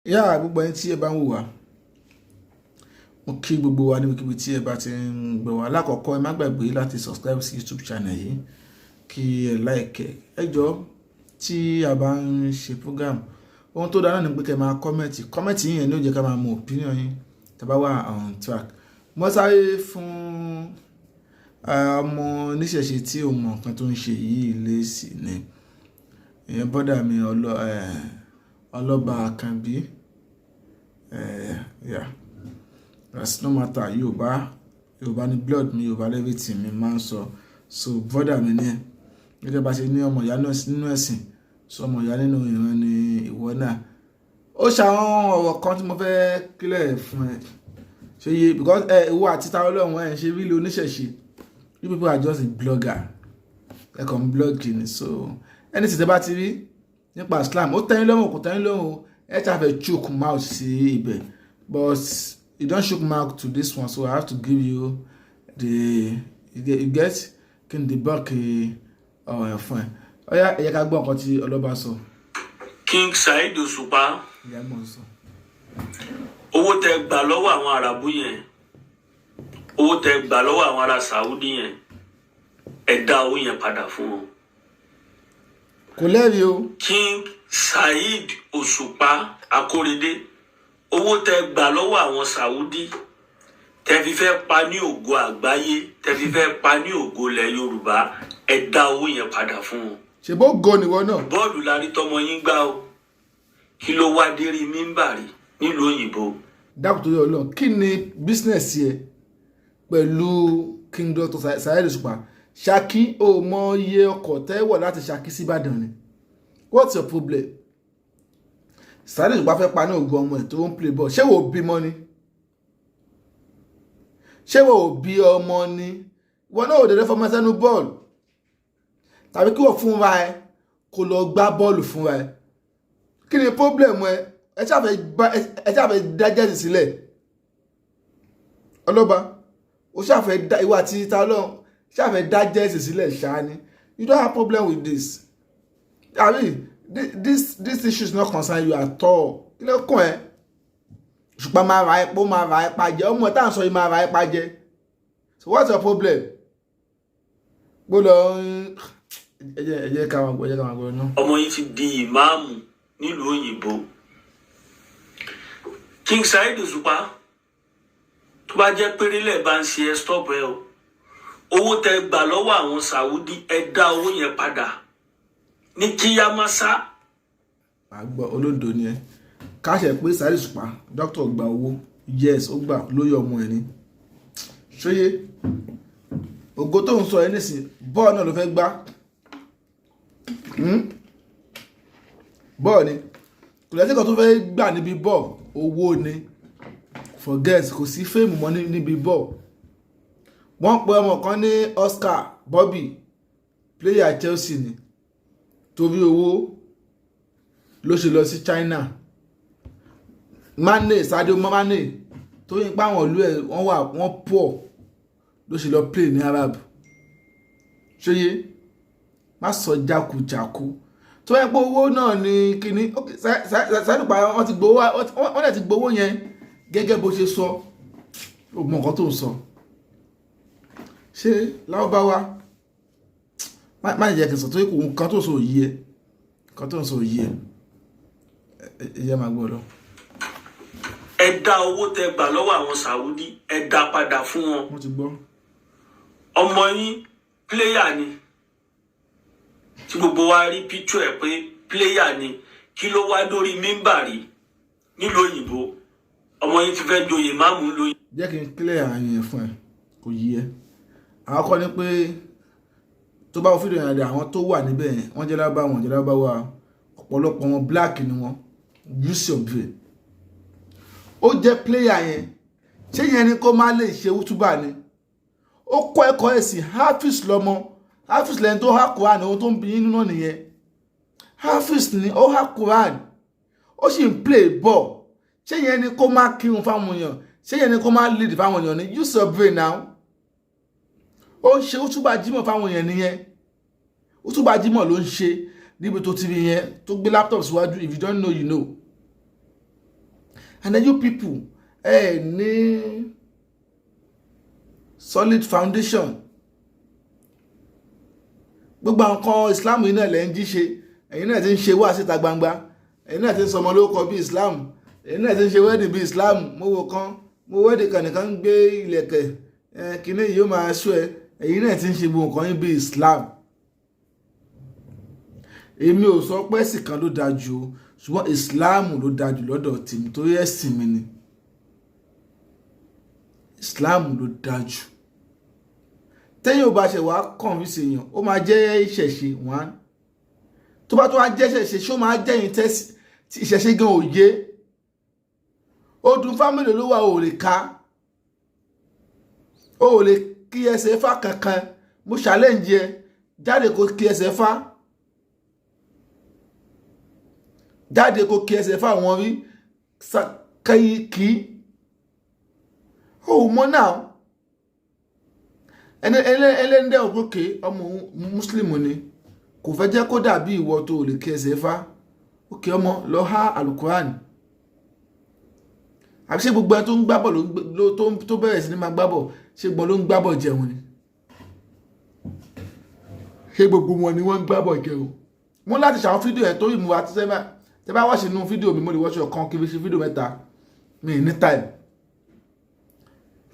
Gbogbo ẹni tí ẹ bá ń wò wá, mo kí gbogbo wa níbikíbi tí ẹ bá ti ń gbọ́ wá. Lákọ̀ọ́kọ́ ẹ má gbàgbé láti subscribe sí YouTube channel yìí, kí ẹ like ẹ jọ̀ọ́ tí a bá ń ṣe program. Ohun tó dára ni pé kẹ́ máa comment yín yẹn ní ó jẹ́ ká máa mọ opinion yín tá bá wà on track. Mo sáré fún ọmọ oníṣẹ̀ṣe tí ò mọ nǹkan tó ń ṣe yìí lésì ni ìyẹn bọ́dà mi ọlọ́ba Àkànbí. That's no matter Yorùbá ní blood mi, Yorùbá everything mi máa ń sọ. So bọ́dà mi ní ẹ gẹ́gẹ́ bá ṣe ní ọmọ ìyá nínú ẹ̀sìn, so ọmọ ìyá nínú ìran ni ìwọ náà. Ó ṣàwọn ọ̀rọ̀ kan tí mo fẹ́ kílẹ̀ fún ẹ ṣe yé, because ìwọ àti ta Ọlọ́run ẹ̀ ṣe rí ilé oníṣẹ̀ṣe. You people are just a blogger, ẹ kàn ń blog ni. So ẹni tí tẹ bá ti rí nípa Islam ó tẹ́yìn lọ́rùn kò tẹ́yìn lọ́rùn, ẹ ṣáà fẹ́ choke mouth sí ibẹ̀, but you don't choke mouth to this one, so I have to give you you get kí n debunk ọ̀rọ̀ fún ẹ. Ọ̀yá ẹ jẹ́ ká gbọ́ nǹkan tí ọlọ́ba sọ. King Saheed Òṣùpá, owó tẹ gbà lọ́wọ́ àwọn Àràbù yẹn, owó tẹ gbà lọ́wọ́ àwọn ará Saudi yẹn, ẹ dá owó yẹn padà fún wọn. Kò lẹ́rìí o. King Saheed Òṣùpá Akóredé, owó tẹ gbà lọ́wọ́ àwọn Saudi tẹ fi fẹ́ pa ní ògo àgbáyé, tẹ fi fẹ́ pa ní ògo ilẹ̀ Yorùbá, ẹ dá owó yẹn padà fún wọn. Ṣé bó go nìwọ náà? Bọ́ọ̀lù la rí tọmọ yín gbá o, kí ló wá dérí mímbàrí nílùú òyìnbó. Dákùn tó yọ Ọlọ́run, kí ni business yẹ pẹ̀lú King Dr. Saheed Òṣùpá? Ṣakí ò mọ iye ọkọ̀ tẹ́wọ̀ láti Ṣakí sí Ìbàdàn ni. What's your problem? Saheed Òṣùpá fẹ́ pa ní ògo ọmọ ẹ̀ tó ń play ball. Ṣé wo bímọ ni? Ṣé wo bí ọmọ ni? Wọ́n náà ò dédé fọmọ sẹ́nu bọ́ọ̀lù. Tàbí kí wọ́n fúnra ẹ kó lọ gbá bọ́ọ̀lù fúnra ẹ. Kí ni problem ẹ? Ẹ ṣàfẹ́ dá jẹ́sì sílẹ̀. Ọlọ́ba, ó ṣàfẹ́ dá ìwà àti ìta Ọlọ́run ṣàfẹ́ dá jẹ́sì sílẹ̀ ṣáá ni. You don't have problem with this. I mean, this issue is not concern you at all. Kí ló kàn ẹ́? Ṣùgbọ́n máa ra epo, máa ra ẹpa jẹ. Ọmọ tá à ń sọ yìí máa ra ẹpa jẹ. So what's your problem? Gbọ́dọ̀ ẹ jẹ́ ká máa gbọ́ náà. Ọmọ yìí ti di ìmáàmù nílùú òyìnbó. King Saheed Òṣùpá, tó bá jẹ́ pérélẹ̀ bá ń ṣe ẹ stop ẹ o. Owó tẹ gbà lọ́wọ́ àwọn Saudi, ẹ dá owó yẹn padà ní kíyámásá. Àgbọ̀ olódo ni ẹ. Káṣẹ̀ pé Saheed Òṣùpá dókítà gba owó, yes ó gbà lóyè ọmọ ẹ ní. Ṣóyé ògo tó ń sọ ẹ nísìn bọ́ọ̀ náà ló fẹ́ gbá. Bọ́ọ̀ ni kò lẹ́sìn kan tó fẹ́ gbà níbi bọ́ọ̀, owó ni. Forget, kò sí fame mọ́ níbi bọ́ọ̀. Wọ́n pe ọmọ kan ní Oscar Bobby, player Chelsea ni, torí owó ló ṣe lọ sí China. Sadio Mane tó yín pa àwọn ìlú ẹ̀ wọ́n pọ̀ ló ṣe lọ play ní Arab. Ṣóyé má sọ jákujàku tó yẹ pé owó náà ni kíní. Saheed pa wọ́n ti gbowó, wọ́n dẹ̀ ti gbowó yẹn gẹ́gẹ́ bó ṣe sọ. Ó mọ nǹkan tó ń sọ. Ṣé Lárúbáwá má jẹ́ kí n sọ tó yẹ kó nǹkan tó ń sọ òyì ẹ, nǹkan tó ń sọ òyì ẹ. Ẹ jẹ́ máa gbọ́ lọ. Ẹ dá owó tẹ gbà lọ́wọ́ àwọn Saudi, ẹ dá padà fún wọn. Wọ́n ti gbọ́. Ọmọ yín pléyà ni, tí gbogbo wa rí píṣọ ẹ pé pléyà ni, kí ló wá lórí mímbàrí nílùú òyìnbó. Ọmọ yín ti fẹ́ joyè máàmù lóyè. Jẹ́ kí n clear àyàn fún ẹ kò yí ẹ. Àwọn kọ́ ni pé tó bá wọ́n fídíò yẹn rẹ̀ àwọn tó wà níbẹ̀ wọ́n jẹ́ lábá wọn jẹ́ lábá wa, ọ̀pọ̀lọpọ̀ wọn black ni wọ́n. Use your brain. Ó jẹ́ player yẹn, ṣé yẹn ni kó má lè ṣe wútúbà ni? Ó kọ́ ẹ̀kọ́ ẹ̀sìn, Hafiz lọ́mọ. Hafiz lẹ́ni tó há Quran, ohun tó ń bí nínú náà nìyẹn. Hafiz ni ó há Quran, ó sì ń play ball. Ṣé yẹn ni kó má kírun fáwọn èèyàn? Ṣé yẹn ni kó má lead fáwọn èèyàn ni? Use your brain now. Ó ń ṣe wútúbà jímọ̀ fáwọn èèyàn nìyẹn. Wútúbà jímọ̀ ló ń ṣe níbi tó ti rí yẹn tó gbé laptop síwájú. If you don't know, you know. and then you people ní solid foundation. Gbogbo nǹkan Islam yìí náà lẹ́ ń jí ṣe, ẹ̀yin náà ti ń ṣe wá síta gbangba, ẹ̀yin náà ti ń sọmọ lórúkọ bí Islam, ẹ̀yin náà ti ń ṣe wedding bí Islam. Mo wedding kan nìkan ń gbé ilẹ̀kẹ̀ kíní yìí ó máa ṣó ẹ̀yin náà ti ń ṣe gbogbo nǹkan yín bí Islam. Èmi ò sọ pé ẹ̀sìn kan ló dáa jù o, ṣùgbọ́n Islam ló dáa jù lọ́dọ̀ tèmi torí ẹ̀sìn mi ni. Islam ló dáa jù. Tẹ́yìn ò bá ṣe wá convince èèyàn, ó máa jẹ́ ìṣẹ̀ṣe one. Tó bá tó wá jẹ́ ìṣẹ̀ṣe, ṣó máa jẹ́ yín tẹ́sí tí ìṣẹ̀ṣe gan òye. Odùn fámìlì ló wà ò lè ká. Ó lè kí ẹsẹ̀ fá kankan. Mo challenge ẹ, jáde kó kí ẹsẹ̀ fá. Jáde kó kí ẹsẹ̀ fá wọn rí kí. Ó mọ̀ náà. Ẹlẹ́ndẹ́ òkúkè ọmọ Muslim ni. Kò fẹ́ jẹ́ kó dàbí ìwọ tó lè kí ẹsẹ̀ fá. Ókè ọmọ lọ há Al-Quran. Àbí ṣé gbogbo ẹni tó ń gbábọ̀ tó bẹ̀rẹ̀ sí ní máa gbábọ̀, ṣé gbọ́n ló ń gbábọ̀ jẹun ni? Ṣé gbogbo wọn ni wọ́n ń gbábọ̀ jẹun? Mo láti ṣàwọn fídíò ẹ̀ torí mu àti sẹ́mà. Tẹ́ bá wọ́ọ̀ṣì nínú fídíò mi, mo lè wọ́ọ̀ṣì ọ̀kan kí n fi ṣe fídíò 3. Mi ní time.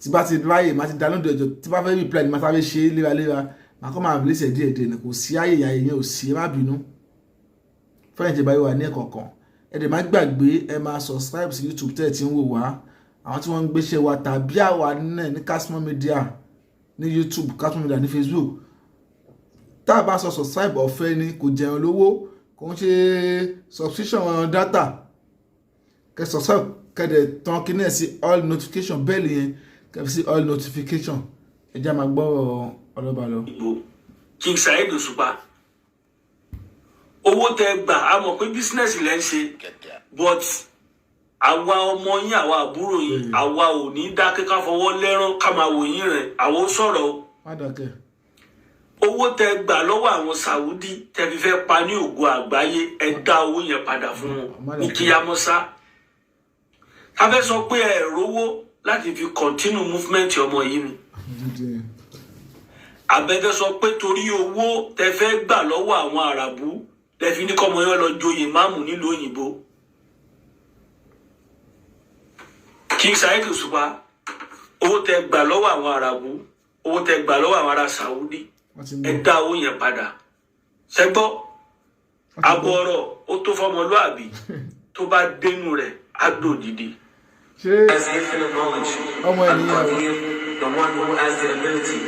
Tí bá ti ráyè, máa ti download ẹjọ́, tí bá fẹ́ reply ni máa sáré ṣe léraléra. Màá kọ́ máa release díẹ̀díẹ̀ ni, kò sí àyè ìyá yẹn ò sí, ẹ má bínú. Fẹ́yìn tí báyìí wà ní ẹ̀kọ̀ọ̀kan. Ẹ dẹ̀ má gbàgbé ẹ máa subscribe sí YouTube tẹ́ ẹ ti ń wò wá. Àwọn tí wọ́n ń gbéṣẹ́ wa tàbí àwa náà ní Kashmor Media ní YouTube, Kashmor Media ní Facebook. Tá a bá sọ subscribe ọ̀fẹ́ ni, kò jẹun lówó, kò ń ṣe subscription data. Kẹ́ subscribe, kẹ́ dẹ̀ tán kíní ẹ̀ sí all notification bell yẹn, kẹ́ fi sí all notification. Ẹ jẹ́ máa gbọ́ ọlọ́ba lọ. King Saheed Òṣùpá, owó tẹ́ gbà á mọ̀ pé business lẹ́ ń ṣe, but àwa ọmọ yín, àwa àbúrò yín, àwa ò ní dákẹ́ ká fọwọ́ lẹ́rán ká máa wò yín rẹ̀, àwa ó sọ̀rọ̀ o. Má dákẹ́. Owó tẹ́ gbà lọ́wọ́ àwọn Saudi tẹ́ fi fẹ́ pa ní ògo àgbáyé, ẹ dá owó yẹn padà fún wọn ní kíyámọ́sá. Ká fẹ́ sọ pé ẹ rówó láti fi continue movement ọmọ yìí ni. Àbẹ́fẹ́ sọ pé torí owó tẹ́ fẹ́ gbà lọ́wọ́ àwọn Àràbù tẹ́ fi ní kọ́mọ yẹn lọ joyè máàmù nílùú òyìnbó. King Saheed Òṣùpá, owó tẹ́ gbà lọ́wọ́ àwọn Àràbù, owó tẹ́ gbà lọ́wọ́ àwọn ará Saudi, ẹ dá owó yẹn padà. Ṣẹ́gbọ́, àbọ̀ ọ̀rọ̀ ó tó fọmọlúàbí, tó bá dénú rẹ̀ á dòdìdì. Has infinite knowledge. The one who has the ability.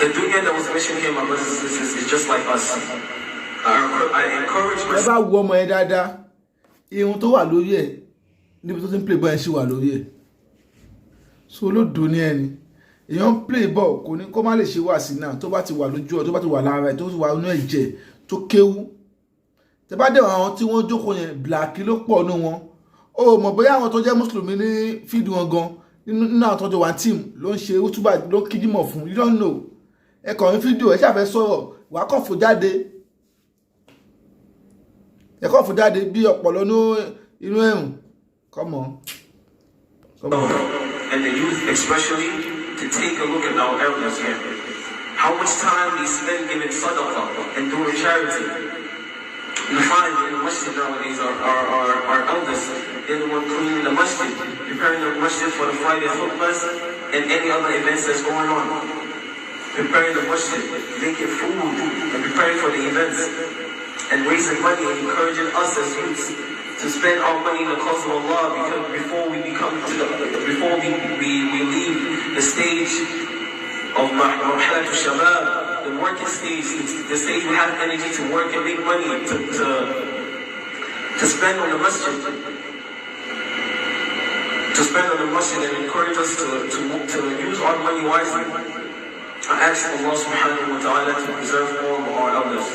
The dunya that was mentioned here, my brothers and sisters, is just like us. I encourage Ẹ bá wo ọmọ ẹ dáadáa, ihun tó wà lórí ẹ̀ níbi tó ti ń play ball ẹ̀ ṣì wà lórí ẹ̀. So olódo ní ẹni. Èèyàn ń play ball kò ní kó má lè ṣe wà sí náà tó bá ti wà lójú ọ̀, tó bá ti wà lára ẹ̀, tó ti wà nínú ẹ̀jẹ̀ tó kéwú. Tẹ́ bá dẹ̀ àwọn tí wọ́n jókòó yẹn, black ló pọ̀ nínú wọn. Ó mọ̀ bóyá àwọn tó jẹ́ Mùsùlùmí ní fídíò wọn gan nínú àwọn tó jọ wà team ló ń ṣe útúbà ló ń kíjímọ̀ fún. You don't know. Ẹ kàn ní fídíò ẹ ṣàfẹ́ sọ̀rọ̀, wàá kàn fò jáde. Ẹ kàn fò jáde bí ọ̀pọ̀lọ́ inú ẹ̀rùn. Come on. And the youth especially to take a look at our elders here. How much time we spend giving sadaqah and doing charity. You find in the masjid nowadays our elders, they're the one cleaning the masjid, preparing the masjid for the Friday khutbahs and any other events that's going on. Preparing the masjid, making food and preparing for the events and raising money and encouraging us as youths to spend our money in the cause of Allah, because before we leave the stage of Marhalat al-Shabab, the working stage, the stage we have energy to work and make money to spend on the masjid, and encourage us to use our money wisely. I ask Allah subhanahu wa ta'ala to preserve all of our elders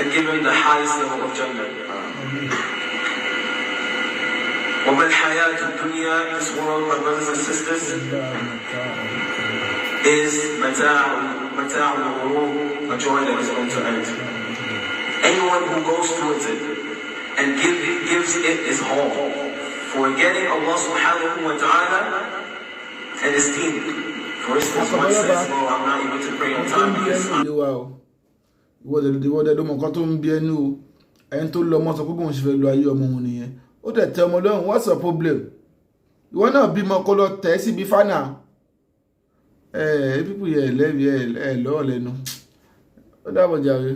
and give them the highest level of Jannah. وَمَا الْحَيَاةُ الدُّنْيَا, this world, my brothers and sisters, is مَتَاعُ الْغُرُورِ, a joy that is going to end. Anyone who goes towards it and gives it its all, forgetting Allah subhanahu wa ta'ala and His deen. For instance, one says, well, I'm not able to pray on time because ìwọ́dẹ̀ ló mọ̀ nǹkan tó ń bí ẹnu o ẹni tó lọ mọ́ sọ pé bóun ṣe fẹ́ lo ayé ọmọ òun nìyẹn ó dẹ̀ tẹ ọmọ lọ́rùn what's the problem ìwọ náà bímọ kó lọ tẹ̀ síbi fánà pípù yẹ lẹ́bi ẹ̀ lọ́ọ̀ lẹ́nu ó dábọ̀ jàre.